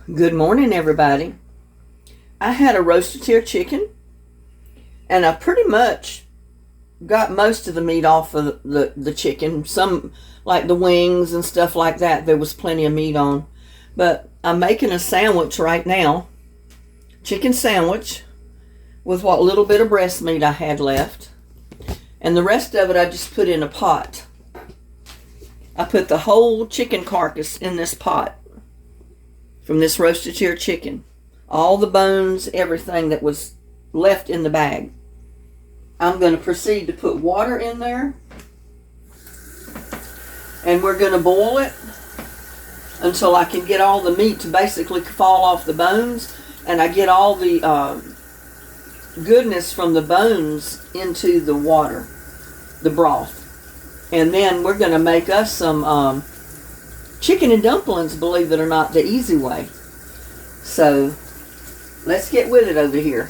Good morning, everybody. I had a roasted tier chicken, and I pretty much got most of the meat off of the chicken. Some, like the wings and stuff like that, there was plenty of meat on. But I'm making a sandwich right now, chicken sandwich, with what little bit of breast meat I had left. And the rest of it I just put in a pot. I put the whole chicken carcass in this pot from this roasted tier chicken. All the bones, everything that was left in the bag. I'm going to proceed to put water in there. And we're going to boil it until I can get all the meat to basically fall off the bones. And I get all the goodness from the bones into the water, the broth. And then we're going to make us some chicken and dumplings, believe it or not, the easy way. So let's get with it over here.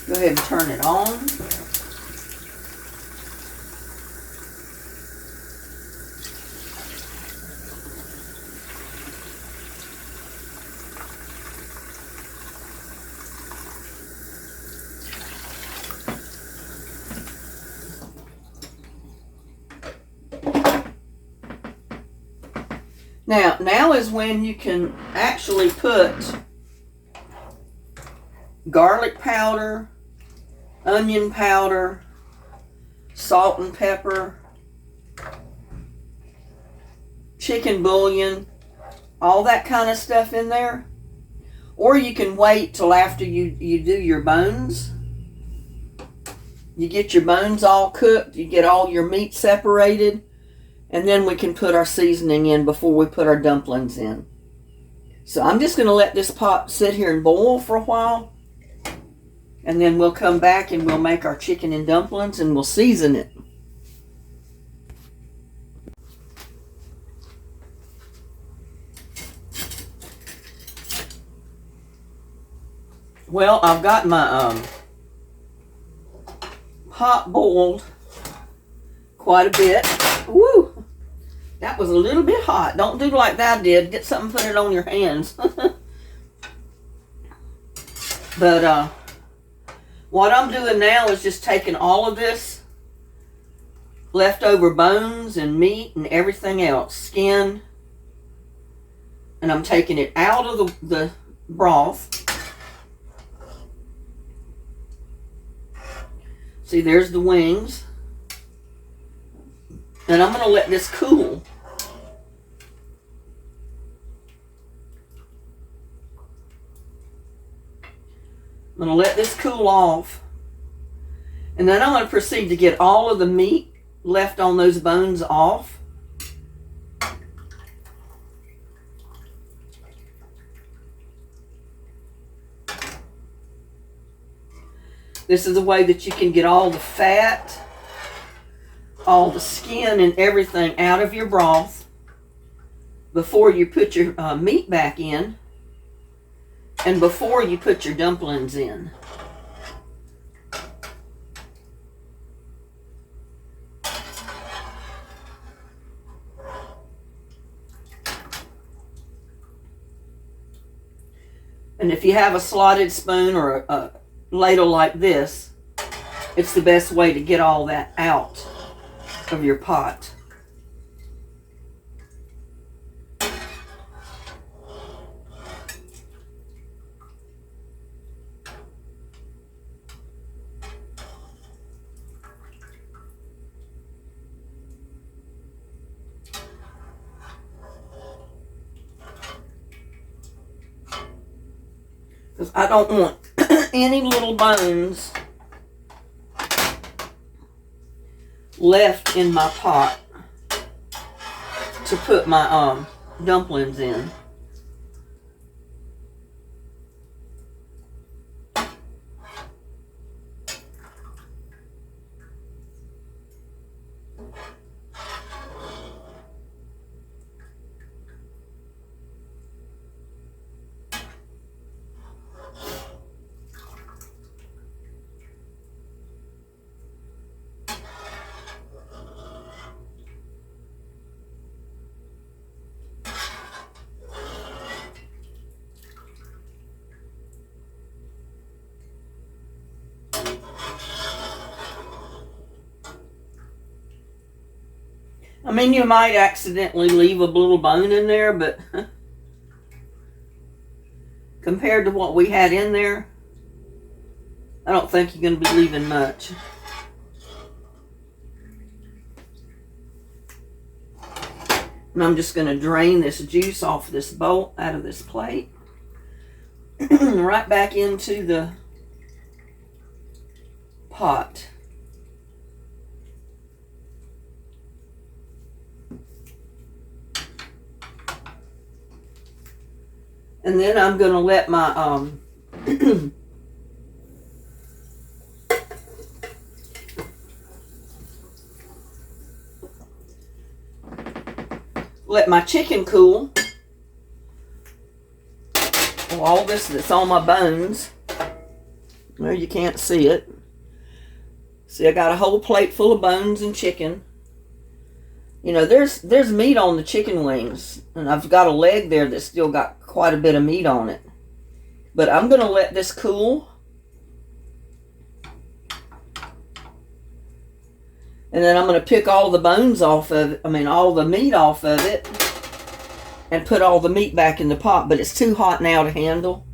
Go ahead and turn it on. Now is when you can actually put garlic powder, onion powder, salt and pepper, chicken bouillon, all that kind of stuff in there. Or you can wait till after you do your bones. You get your bones all cooked, you get all your meat separated, and then we can put our seasoning in before we put our dumplings in. So I'm just going to let this pot sit here and boil for a while. And then we'll come back and we'll make our chicken and dumplings and we'll season it. Well, I've got my pot boiled quite a bit. Woo! That was a little bit hot. Don't do like that I did. Get something, put it on your hands. But what I'm doing now is just taking all of this leftover bones and meat and everything else, skin, and I'm taking it out of the broth. See, there's the wings. And I'm going to let this cool. I'm going to let this cool off. And then I'm going to proceed to get all of the meat left on those bones off. This is the way that you can get all the fat, all the skin and everything out of your broth before you put your meat back in and before you put your dumplings in. And if you have a slotted spoon or a ladle like this, it's the best way to get all that out of your pot. Because I don't want any little bones left in my pot to put my dumplings in. mean, you might accidentally leave a little bone in there, but compared to what we had in there, I don't think you're going to be leaving much. And I'm just going to drain this juice off this bowl, out of this plate. Right back into the pot. And then I'm going to let my let my chicken cool. All this that's on my bones. Well, you can't see it. See, I got a whole plate full of bones and chicken. You know, there's meat on the chicken wings, and I've got a leg there that's still got quite a bit of meat on it. But I'm going to let this cool. And then I'm going to pick all the bones off of it, all the meat off of it, and put all the meat back in the pot. But it's too hot now to handle.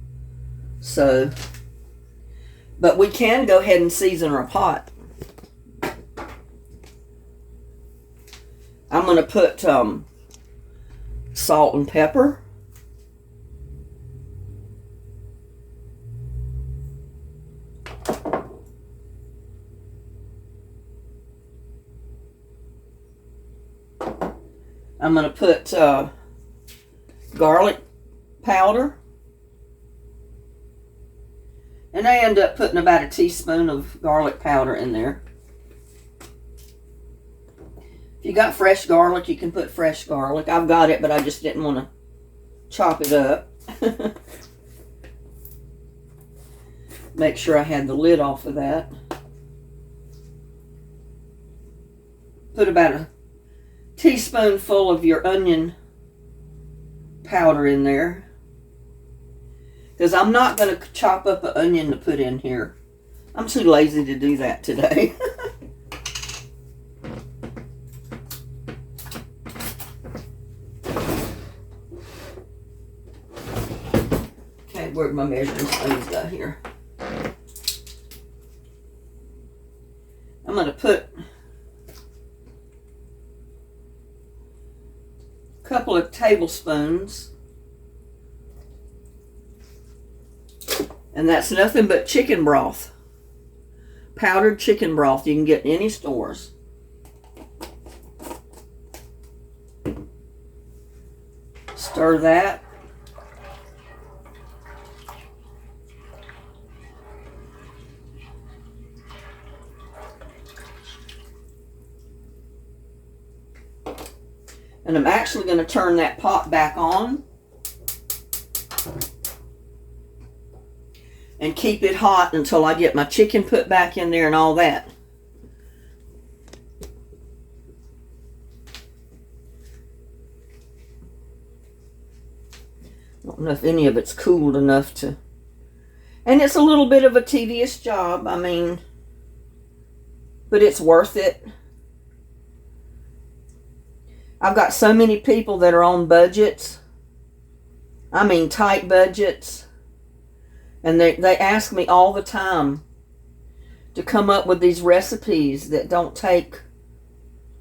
So, but we can go ahead and season our pot. I'm going to put salt and pepper. I'm going to put garlic powder. And I end up putting about a teaspoon of garlic powder in there. If you got fresh garlic, you can put fresh garlic. I've got it, but I just didn't want to chop it up. Make sure I had the lid off of that. Put about a teaspoonful of your onion powder in there. Because I'm not going to chop up an onion to put in here. I'm too lazy to do that today. Okay, where'd my measuring spoons go here? I'm going to put a couple of tablespoons. And that's nothing but chicken broth. Powdered chicken broth you can get in any stores. Stir that. And I'm actually going to turn that pot back on. And keep it hot until I get my chicken put back in there and all that. I don't know if any of it's cooled enough to... And it's a little bit of a tedious job, but it's worth it. I've got so many people that are on budgets. Tight budgets. And they ask me all the time to come up with these recipes that don't take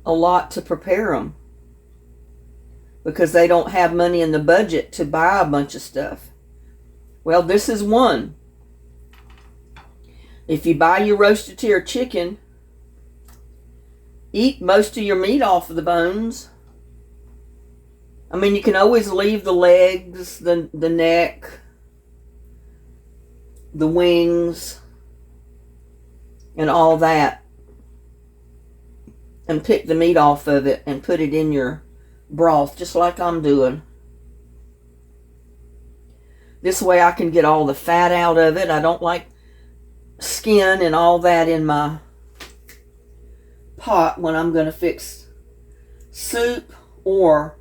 a lot to prepare them. Because they don't have money in the budget to buy a bunch of stuff. Well, this is one. If you buy your roasted tier chicken, eat most of your meat off of the bones. You can always leave the legs, the neck, the wings, and all that, and pick the meat off of it and put it in your broth, just like I'm doing. This way I can get all the fat out of it. I don't like skin and all that in my pot when I'm going to fix soup or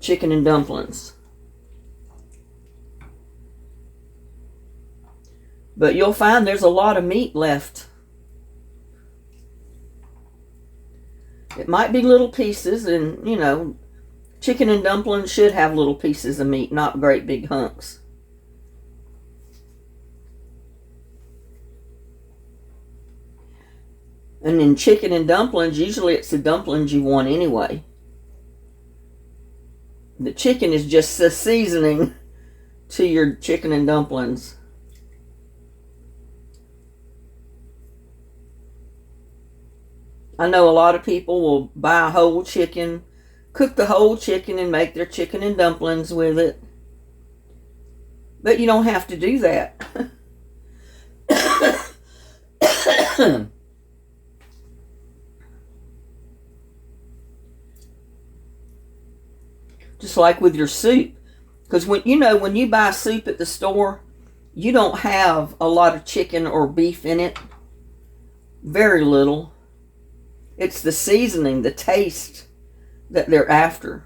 chicken and dumplings. But you'll find there's a lot of meat left It might be little pieces, and you know, chicken and dumplings should have little pieces of meat, not great big hunks. And in chicken and dumplings, usually it's the dumplings you want anyway. The chicken is just the seasoning to your chicken and dumplings. I know a lot of people will buy a whole chicken, cook the whole chicken, and make their chicken and dumplings with it. But you don't have to do that. Just like with your soup. Because when you buy soup at the store, you don't have a lot of chicken or beef in it. Very little. It's the seasoning, the taste that they're after.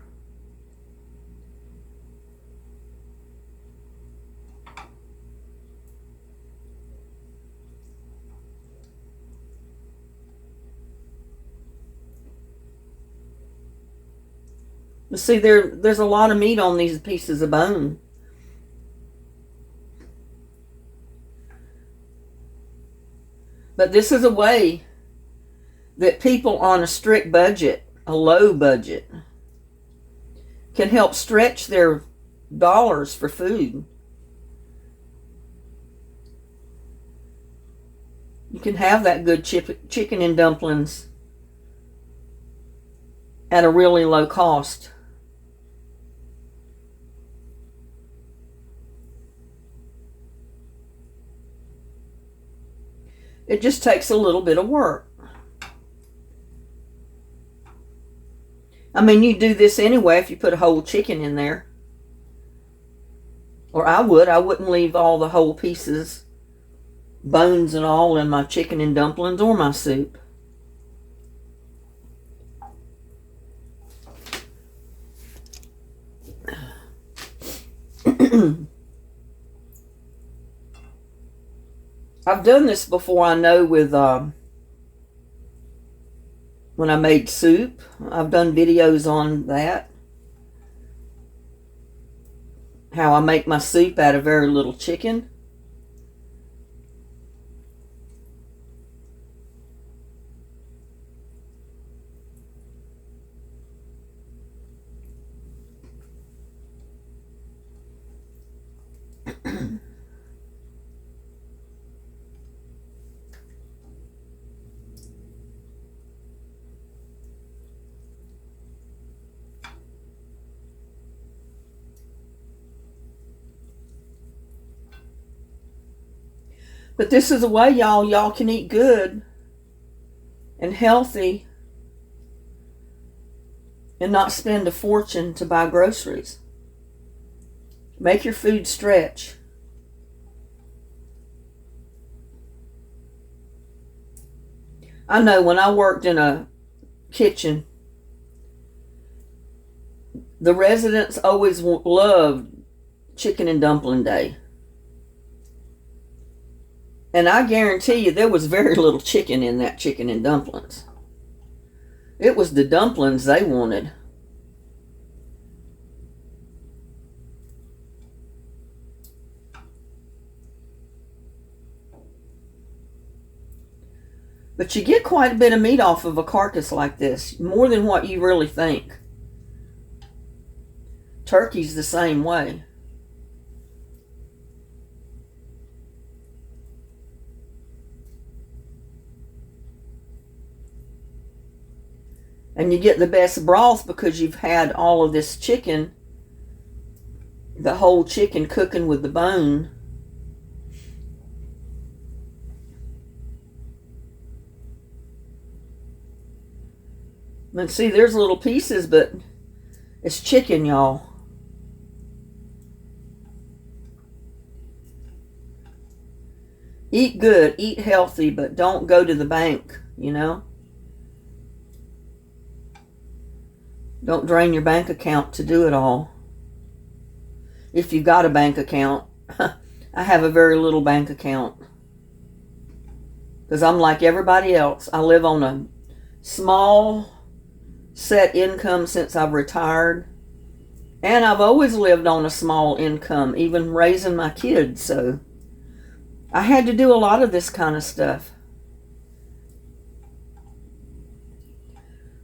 But see, there's a lot of meat on these pieces of bone. But this is a way that people on a strict budget, a low budget, can help stretch their dollars for food. You can have that good chicken and dumplings at a really low cost. It just takes a little bit of work. I mean, you do this anyway if you put a whole chicken in there. Or I wouldn't leave all the whole pieces, bones and all, in my chicken and dumplings or my soup. I've done this before, I know, with when I made soup. I've done videos on that. How I make my soup out of very little chicken. But this is a way, y'all can eat good and healthy and not spend a fortune to buy groceries. Make your food stretch. I know when I worked in a kitchen, the residents always loved chicken and dumpling day. And I guarantee you there was very little chicken in that chicken and dumplings. It was the dumplings they wanted. But you get quite a bit of meat off of a carcass like this, more than what you really think. Turkey's the same way. And you get the best broth because you've had all of this chicken, the whole chicken cooking with the bone. And see, there's little pieces, but it's chicken, y'all. Eat good, eat healthy, but don't go to the bank, you know? Don't drain your bank account to do it all. If you've got a bank account. I have a very little bank account. Because I'm like everybody else. I live on a small set income since I've retired. And I've always lived on a small income, even raising my kids. So I had to do a lot of this kind of stuff.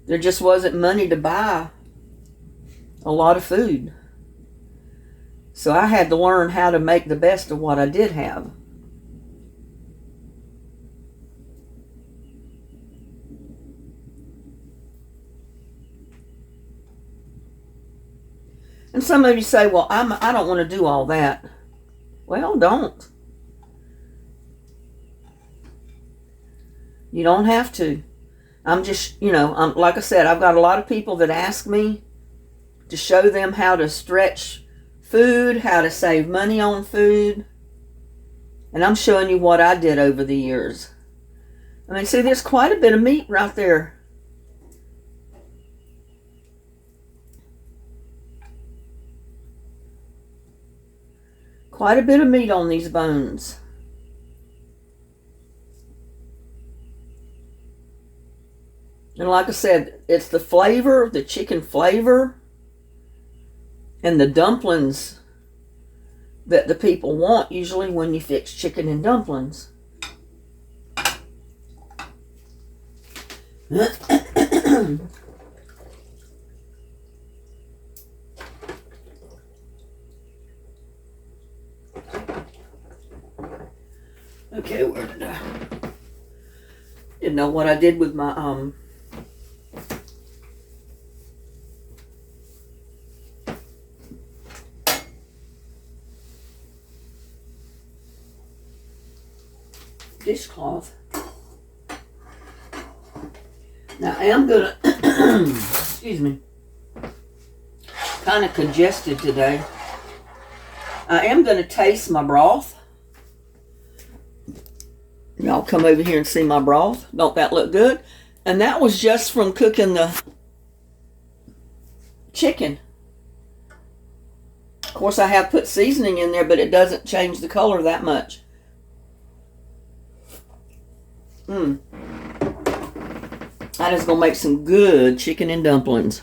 There just wasn't money to buy a lot of food. So I had to learn how to make the best of what I did have. And some of you say, well, I don't want to do all that. Well, don't. You don't have to. I'm just, like I said, I've got a lot of people that ask me to show them how to stretch food, how to save money on food. And I'm showing you what I did over the years. I mean, see, there's quite a bit of meat right there. Quite a bit of meat on these bones. And like I said, it's the flavor, the chicken flavor, and the dumplings that the people want usually when you fix chicken and dumplings. Okay, where did I? Didn't know what I did with my dishcloth. Now I am gonna excuse me, kind of congested today. I am gonna taste my broth. Y'all come over here and see my broth. Don't that look good? And that was just from cooking the chicken. Of course, I have put seasoning in there, but it doesn't change the color that much. That is going to make some good chicken and dumplings.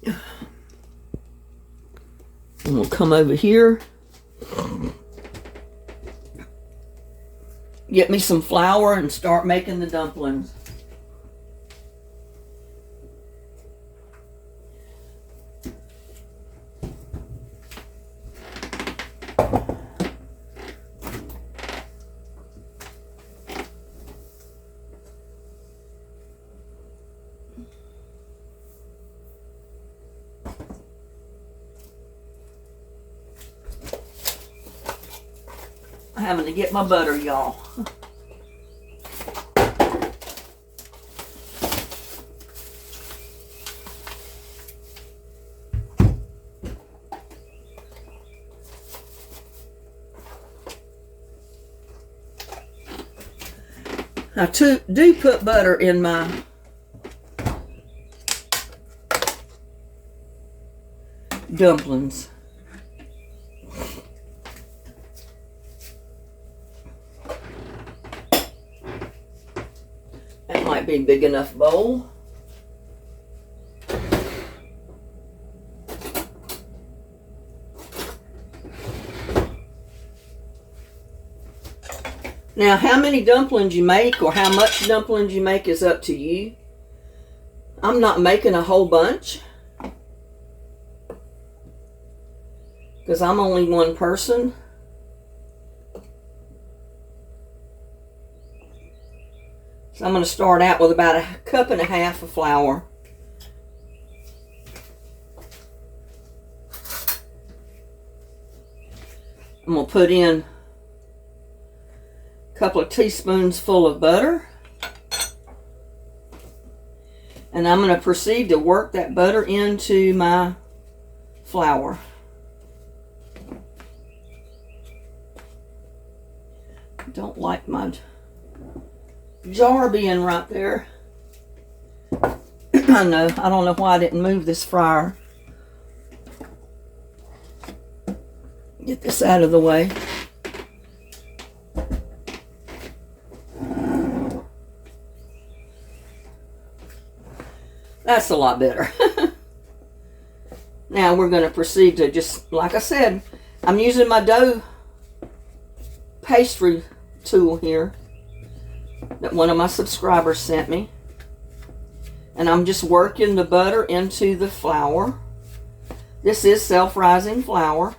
And we'll come over here. Get me some flour and start making the dumplings. I'm having to get my butter, y'all. I do put butter in my dumplings. That might be a big enough bowl. Now, how many dumplings you make or how much dumplings you make is up to you. I'm not making a whole bunch because I'm only one person. So I'm going to start out with about 1.5 cups of flour. I'm going to put in a couple of teaspoons full of butter. And I'm going to proceed to work that butter into my flour. I don't like my jar being right there. I know. I don't know why I didn't move this fryer. Get this out of the way. That's a lot better. Now we're going to proceed to just, like I said, I'm using my dough pastry tool here that one of my subscribers sent me. And I'm just working the butter into the flour. This is self-rising flour.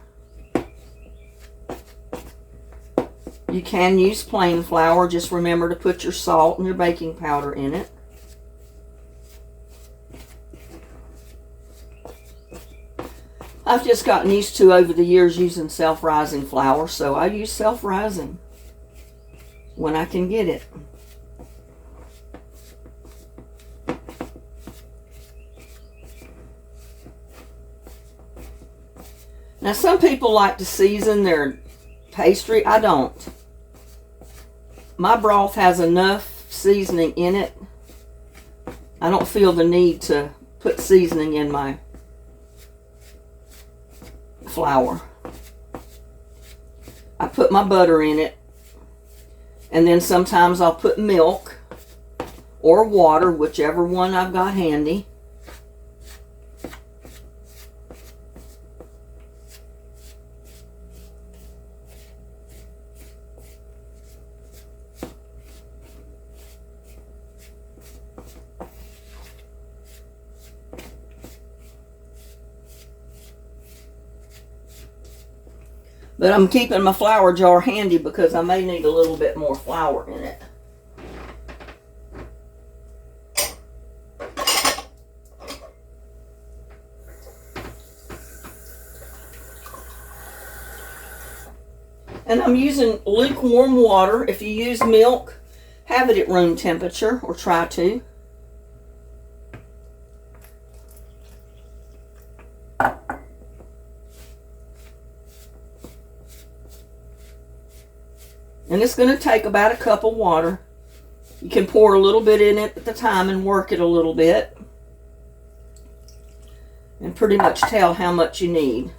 You can use plain flour. Just remember to put your salt and your baking powder in it. I've just gotten used to, over the years, using self-rising flour, so I use self-rising when I can get it. Now, some people like to season their pastry. I don't. My broth has enough seasoning in it. I don't feel the need to put seasoning in my flour. I put my butter in it, and then sometimes I'll put milk or water, whichever one I've got handy. But I'm keeping my flour jar handy because I may need a little bit more flour in it. And I'm using lukewarm water. If you use milk, have it at room temperature, or try to. And it's going to take about a cup of water. You can pour a little bit in it at the time and work it a little bit. And pretty much tell how much you need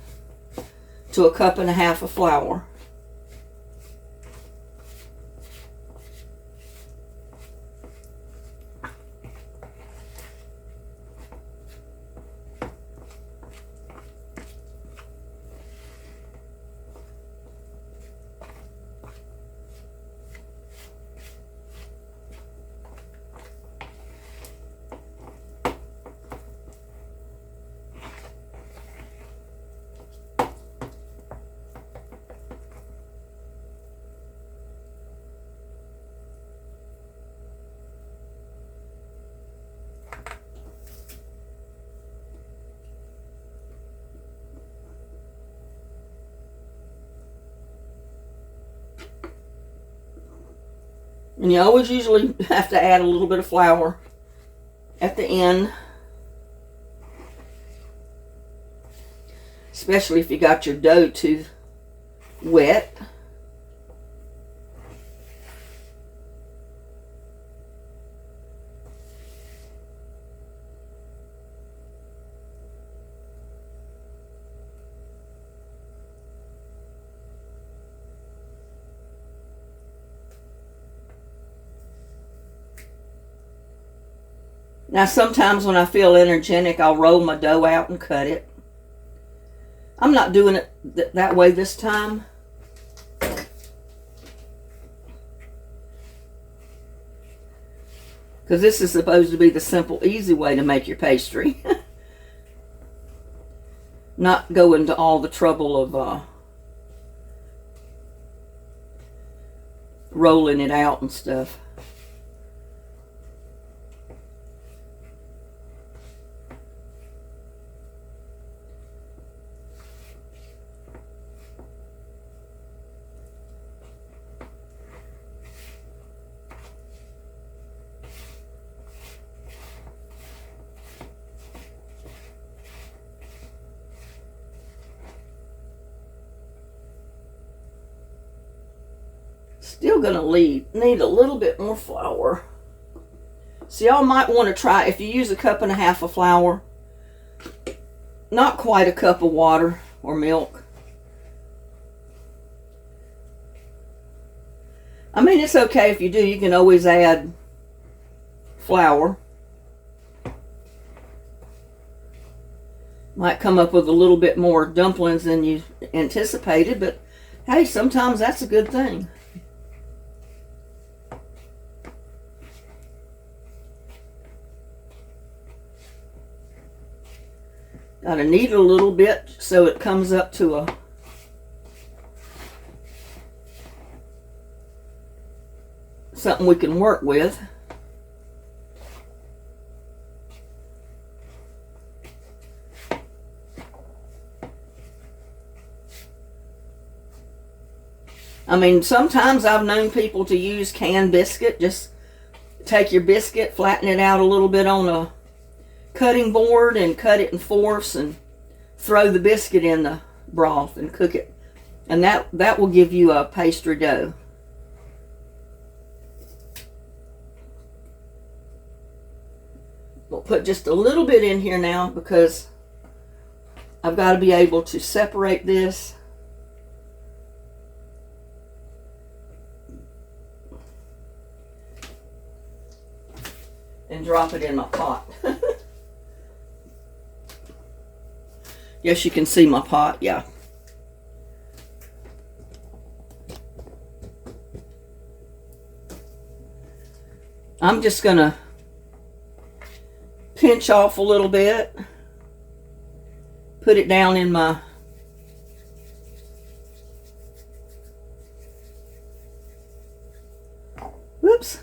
to a cup and a half of flour. And you always usually have to add a little bit of flour at the end. Especially if you got your dough too wet. Now, sometimes when I feel energetic, I'll roll my dough out and cut it. I'm not doing it that way this time. Because this is supposed to be the simple, easy way to make your pastry. Not go into all the trouble of rolling it out and stuff. Still gonna need a little bit more flour. So y'all might want to try, if you use a cup and a half of flour, not quite a cup of water or milk. I mean, it's okay if you do. You can always add flour. Might come up with a little bit more dumplings than you anticipated, but hey, sometimes that's a good thing. Gotta knead it a little bit so it comes up to something we can work with. I mean, sometimes I've known people to use canned biscuit. Just take your biscuit, flatten it out a little bit on a cutting board and cut it in fourths and throw the biscuit in the broth and cook it. And that will give you a pastry dough. We'll put just a little bit in here now because I've got to be able to separate this. And drop it in my pot. Yes, you can see my pot, yeah. I'm just gonna pinch off a little bit, put it down in my whoops.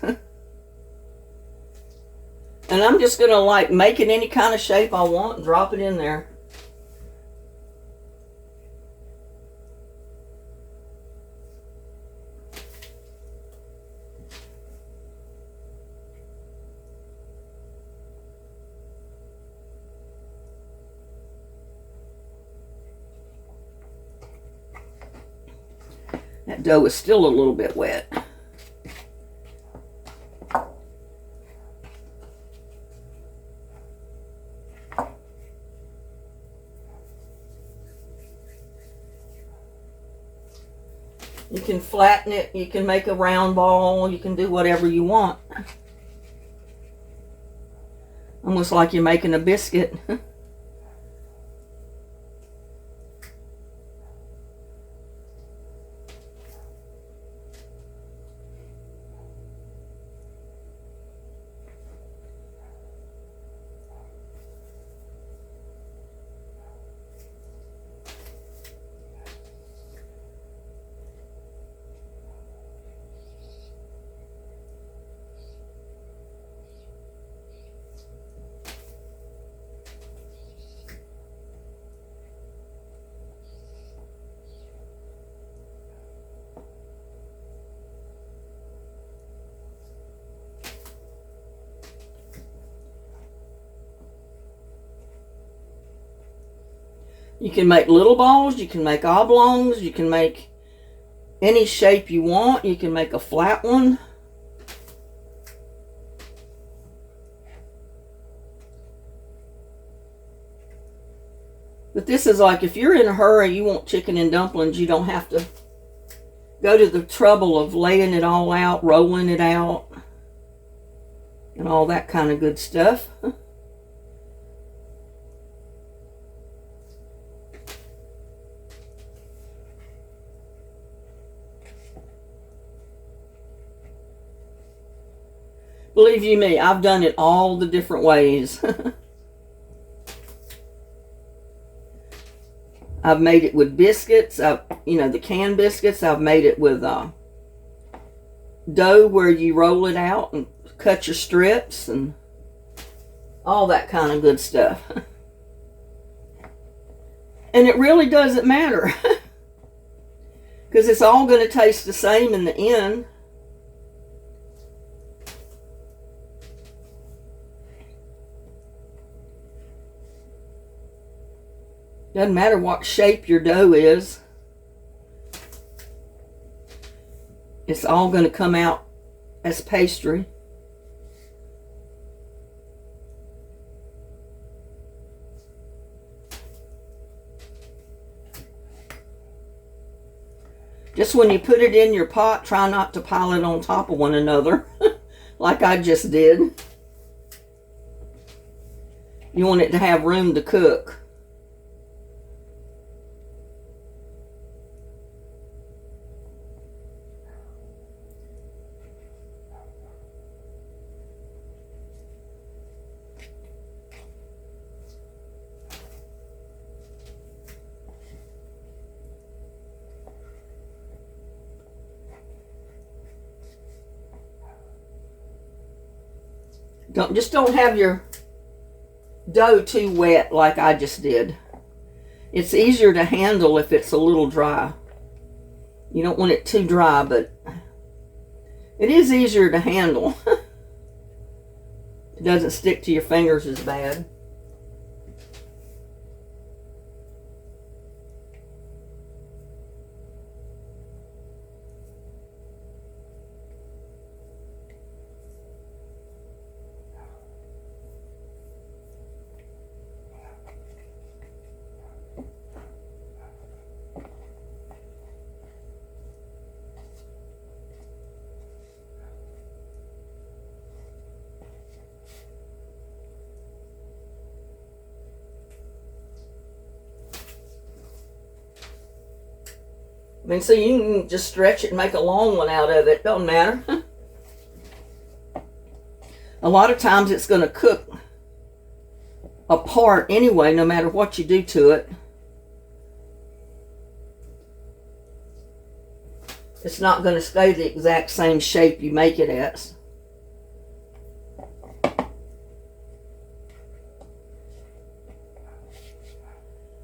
And I'm just gonna like make it any kind of shape I want and drop it in there. That dough is still a little bit wet. You can flatten it, you can make a round ball, you can do whatever you want. Almost like you're making a biscuit. You can make little balls, you can make oblongs, you can make any shape you want. You can make a flat one. But this is like if you're in a hurry, you want chicken and dumplings, you don't have to go to the trouble of laying it all out, rolling it out, and all that kind of good stuff. Believe you me, I've done it all the different ways. I've made it with biscuits, the canned biscuits. I've made it with dough where you roll it out and cut your strips and all that kind of good stuff. And it really doesn't matter because it's all going to taste the same in the end. Doesn't matter what shape your dough is. It's all going to come out as pastry. Just when you put it in your pot, try not to pile it on top of one another like I just did. You want it to have room to cook. Don't have your dough too wet like I just did. It's easier to handle if it's a little dry. You don't want it too dry, but it is easier to handle. It doesn't stick to your fingers as bad. I mean, so you can just stretch it and make a long one out of it. Doesn't matter. A lot of times it's going to cook apart anyway, no matter what you do to it. It's not going to stay the exact same shape you make it as.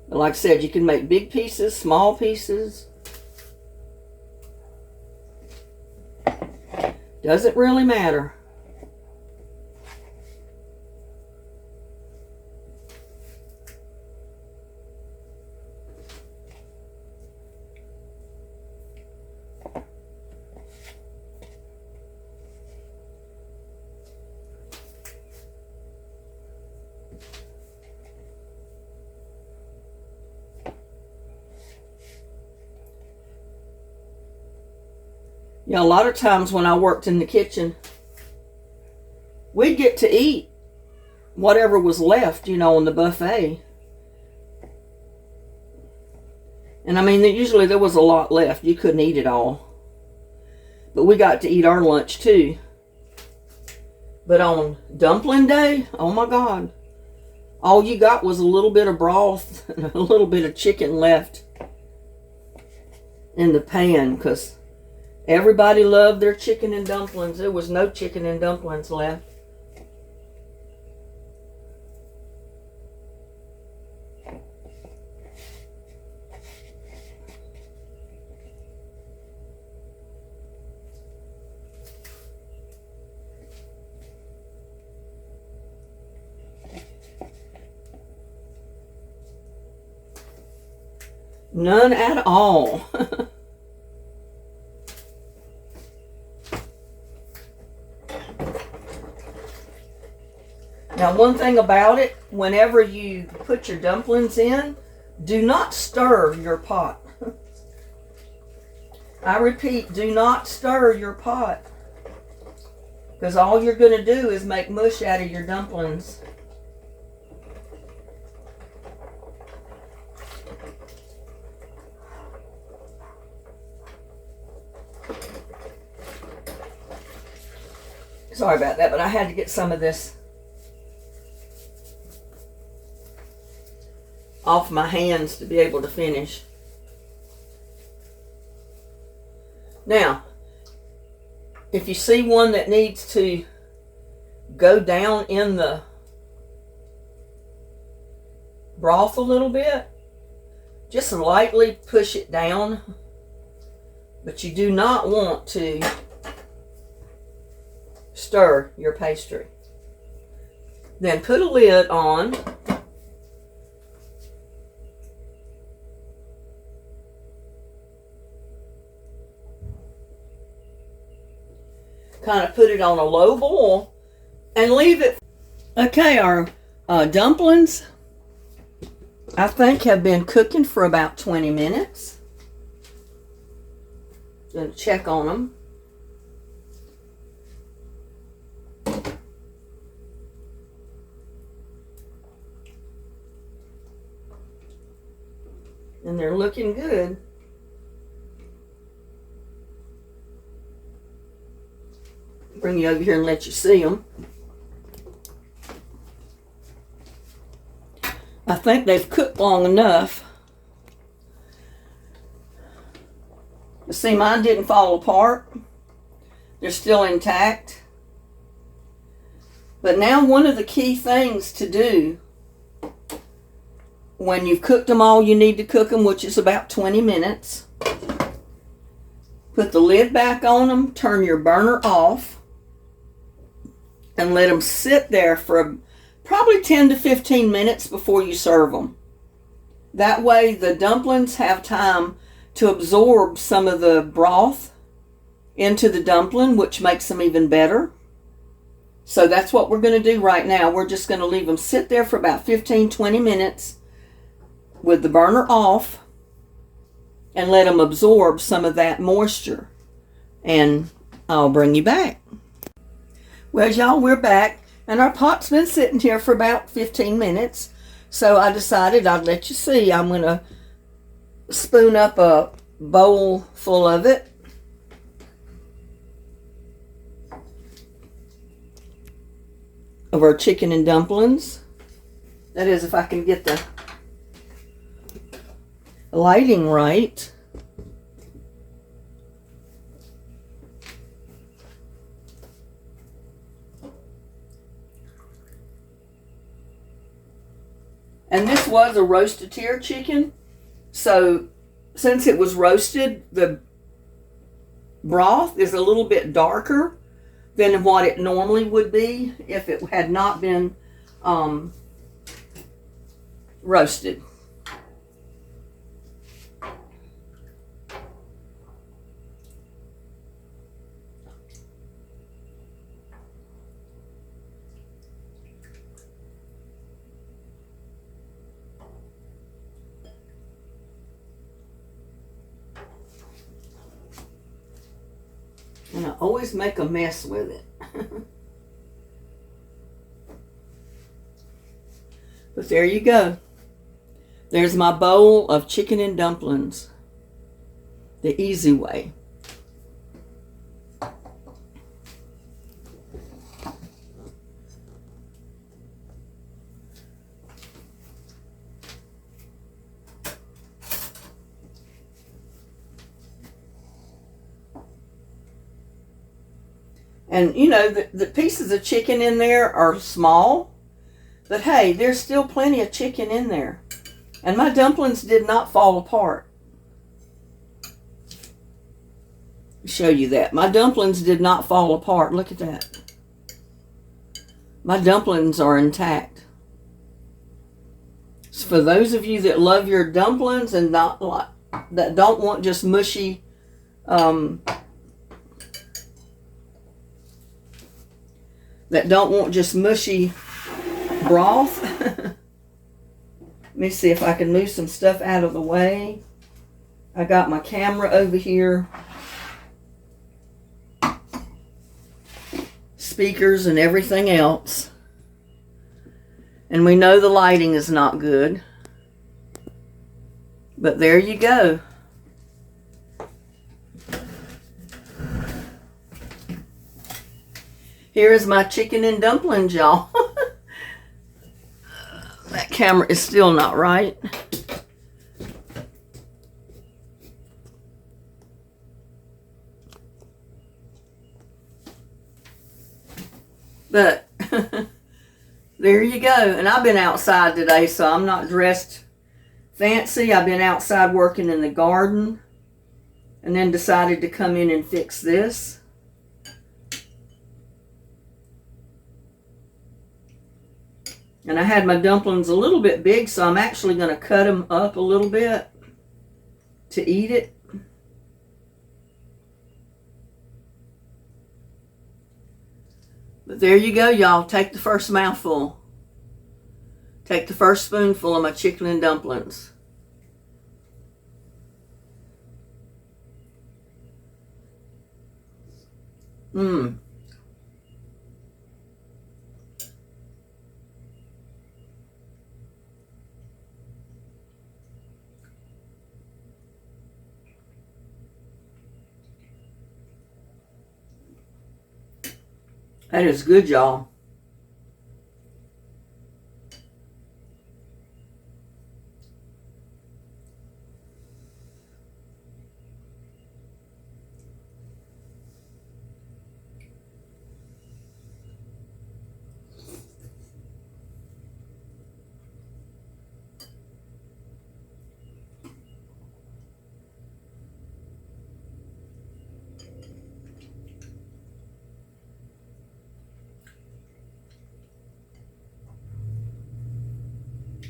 But like I said, you can make big pieces, small pieces. Doesn't really matter. You know, a lot of times when I worked in the kitchen, we'd get to eat whatever was left, you know, on the buffet. And I mean, usually there was a lot left. You couldn't eat it all. But we got to eat our lunch too. But on dumpling day, oh my God, all you got was a little bit of broth and a little bit of chicken left in the pan, because everybody loved their chicken and dumplings. There was no chicken and dumplings left. None at all. Now, one thing about it, whenever you put your dumplings in, do not stir your pot. I repeat, do not stir your pot, because all you're going to do is make mush out of your dumplings. Sorry about that, but I had to get some of this off my hands to be able to finish. Now, if you see one that needs to go down in the broth a little bit, just lightly push it down, but you do not want to stir your pastry. Then put a lid on. Kind of put it on a low boil and leave it. Okay, our dumplings, I think, have been cooking for about 20 minutes. Gonna check on them. And they're looking good. Bring you over here and let you see them. I think they've cooked long enough. But see, mine didn't fall apart. They're still intact. But now one of the key things to do when you've cooked them all you need to cook them, which is about 20 minutes, put the lid back on them, turn your burner off, and let them sit there for probably 10 to 15 minutes before you serve them. That way the dumplings have time to absorb some of the broth into the dumpling, which makes them even better. So that's what we're going to do right now. We're just going to leave them sit there for about 15-20 minutes with the burner off and let them absorb some of that moisture. And I'll bring you back. Well, y'all, we're back, and our pot's been sitting here for about 15 minutes. So I decided I'd let you see. I'm going to spoon up a bowl full of it. Of our chicken and dumplings. That is, if I can get the lighting right. And this was a roast-a-tear chicken. So since it was roasted, the broth is a little bit darker than what it normally would be if it had not been roasted. And I always make a mess with it. But there you go. There's my bowl of chicken and dumplings. The easy way. And you know, the pieces of chicken in there are small, but hey, there's still plenty of chicken in there. And my dumplings did not fall apart. Show you that. My dumplings did not fall apart. Look at that. My dumplings are intact. So for those of you that love your dumplings and not like, that don't want just mushy broth. Let me see if I can move some stuff out of the way. I got my camera over here. Speakers and everything else. And we know the lighting is not good. But there you go. Here is my chicken and dumplings, y'all. That camera is still not right. But there you go. And I've been outside today, so I'm not dressed fancy. I've been outside working in the garden and then decided to come in and fix this. And I had my dumplings a little bit big, so I'm actually going to cut them up a little bit to eat it. But there you go, y'all. Take the first mouthful. Take the first spoonful of my chicken and dumplings. Mmm. That is good, y'all.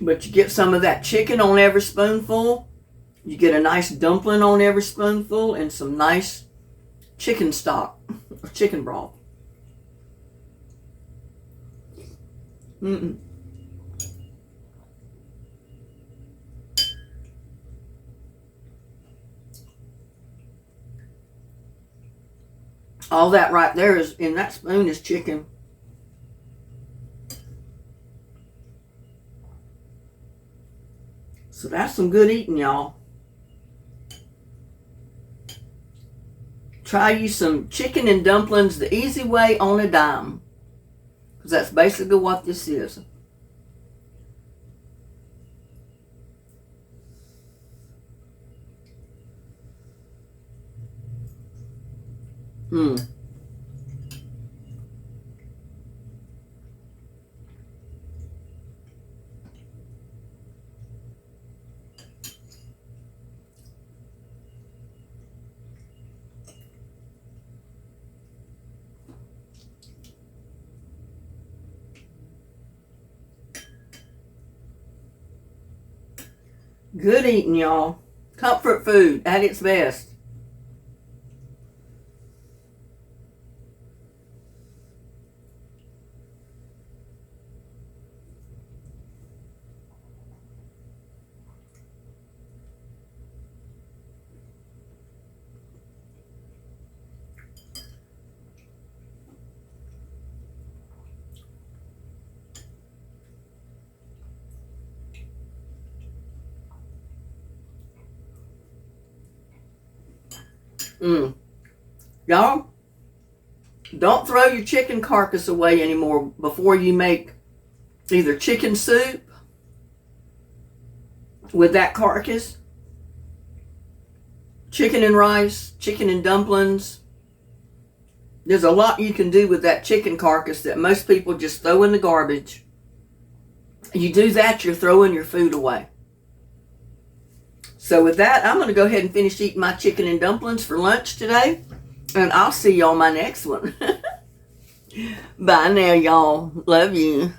But you get some of that chicken on every spoonful. You get a nice dumpling on every spoonful and some nice chicken stock or chicken broth. All that right there is in that spoon is chicken. So that's some good eating, y'all. Try you some chicken and dumplings the easy way on a dime. Because that's basically what this is. Good eating, y'all. Comfort food at its best. Y'all, don't throw your chicken carcass away anymore before you make either chicken soup with that carcass, chicken and rice, chicken and dumplings. There's a lot you can do with that chicken carcass that most people just throw in the garbage. You do that, you're throwing your food away. So with that, I'm going to go ahead and finish eating my chicken and dumplings for lunch today. And I'll see you on my next one. Bye now, y'all. Love you.